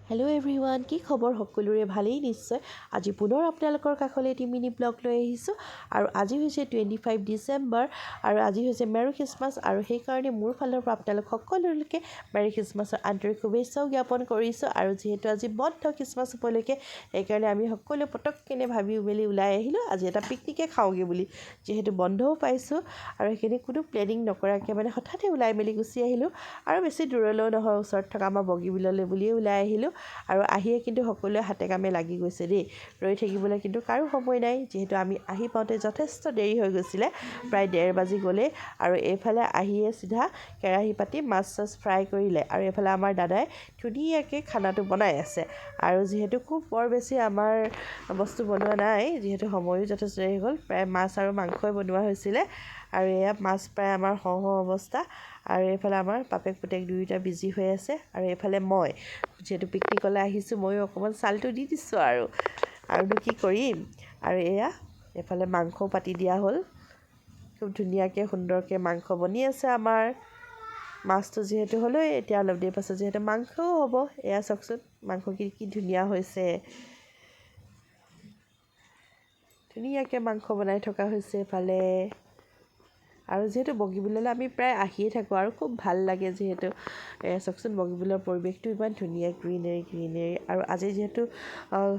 Hello' everyone, কি খবৰ? সকলোৰে ভালেই নিশ্চয়। আজি পুনৰ আপোনালোকৰ কাষলৈ এটি মিনি ব্লগ লৈ আহিছোঁ আৰু আজি হৈছে 25 ডিচেম্বৰ আৰু আজি হৈছে মেৰী খ্ৰীষ্টমাছ আৰু সেইকাৰণে মোৰ ফালৰ পৰা আপোনালোক সকলোলৈকে মেৰী খ্ৰীষ্টমাছৰ আন্তৰিক শুভেচ্ছাও জ্ঞাপন কৰিছোঁ। আৰু যিহেতু আজি বন্ধ খ্ৰীষ্টমাছ উপলক্ষে, সেইকাৰণে আমি সকলোৱে পটককেনে ভাবি মেলি ওলাই আহিলোঁ আজি এটা পিকনিকে খাওঁগৈ বুলি। যিহেতু বন্ধও পাইছোঁ আৰু সেইখিনি কোনো প্লেনিং নকৰাকৈ হঠাতে ওলাই মেলি গুচি আহিলোঁ আৰু বেছি দূৰলৈও নহয়, ওচৰত থকা আমাৰ বগীবিললৈ বুলিয়ে ওলাই আহিলোঁ। আৰু আহিয়ে কিন্তু সকলোৱে হাতে কামে লাগি গৈছে দেই। ৰৈ থাকিবলৈ কিন্তু কাৰো সময় নাই, যিহেতু আমি আহি পাওঁতে যথেষ্ট দেৰি হৈ গৈছিলে, প্ৰায় 1:30 বাজি গ'লেই। আৰু এইফালে আহিয়ে চিধা কেৰাহী পাতি মাছ চাছ ফ্ৰাই কৰিলে আৰু এইফালে আমাৰ দাদাই ধুনীয়াকৈ খানাটো বনাই আছে। আৰু যিহেতু খুব বৰ বেছি আমাৰ বস্তু বনোৱা নাই, যিহেতু সময়ো যথেষ্ট দেৰি হৈ গ'ল, প্ৰায় মাছ আৰু মাংসই বনোৱা হৈছিলে। আৰু এয়া মাছ প্ৰায় আমাৰ হওঁ অৱস্থা। আৰু এইফালে আমাৰ বাপেক পুতেক দুয়োটা বিজি হৈ আছে আৰু এইফালে মই যিহেতু পিকনিকলৈ আহিছোঁ, ময়ো অকণমান চালটো দি দিছোঁ আৰুনো কি কৰিম। আৰু এয়া এইফালে মাংসও পাতি দিয়া হ'ল, খুব ধুনীয়াকৈ সুন্দৰকৈ মাংস বনি আছে আমাৰ। মাছটো যিহেতু হ'লেই, এতিয়া অলপ দেৰি পাছত যিহেতু মাংসও হ'ব। এয়া চাওকচোন মাংসখিনি কি ধুনীয়া হৈছে, ধুনীয়াকৈ মাংস বনাই থকা হৈছে এইফালে। আৰু যিহেতু বগীবিললৈ আমি প্ৰায় আহিয়ে থাকোঁ আৰু খুব ভাল লাগে, যিহেতু চাওকচোন বগীবিলৰ পৰিৱেশটো ইমান ধুনীয়া, গ্ৰীনেৰী। আৰু আজি যিহেতু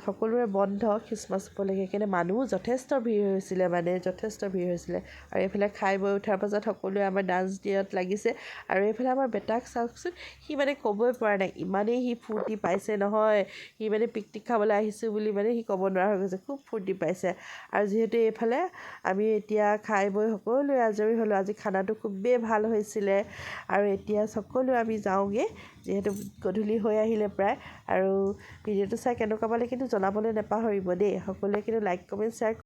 সকলোৰে বন্ধ খ্ৰীষ্টমাছ উপলক্ষে, সেইকাৰণে মানুহো যথেষ্ট ভিৰ হৈছিলে, যথেষ্ট ভিৰ হৈছিলে। আৰু এইফালে খাই বৈ উঠাৰ পাছত সকলোৱে আমাৰ ডান্স দিয়াত লাগিছে। আৰু এইফালে আমাৰ বেটাক চাওকচোন, সি ক'বই পৰা নাই, ইমানেই সি ফূৰ্তি পাইছে নহয়। সি পিকনিক খাবলৈ আহিছোঁ বুলি সি ক'ব নোৱাৰা হৈ গৈছে, খুব ফূৰ্তি পাইছে। আৰু যিহেতু এইফালে আমি এতিয়া খাই বৈ সকলোৱে আজৰি হ'লোঁ, আজি খানাটো খুবেই ভাল হৈছিলে। আৰু এতিয়া সকলোৱে আমি যাওঁগৈ, যিহেতু গধূলি হৈ আহিলে প্ৰায়। আৰু ভিডিঅ'টো চাই কেনেকুৱা পালে কিন্তু জনাবলৈ নাপাহৰিব দেই। সকলোৱে কিন্তু লাইক কমেণ্ট শ্বেয়াৰ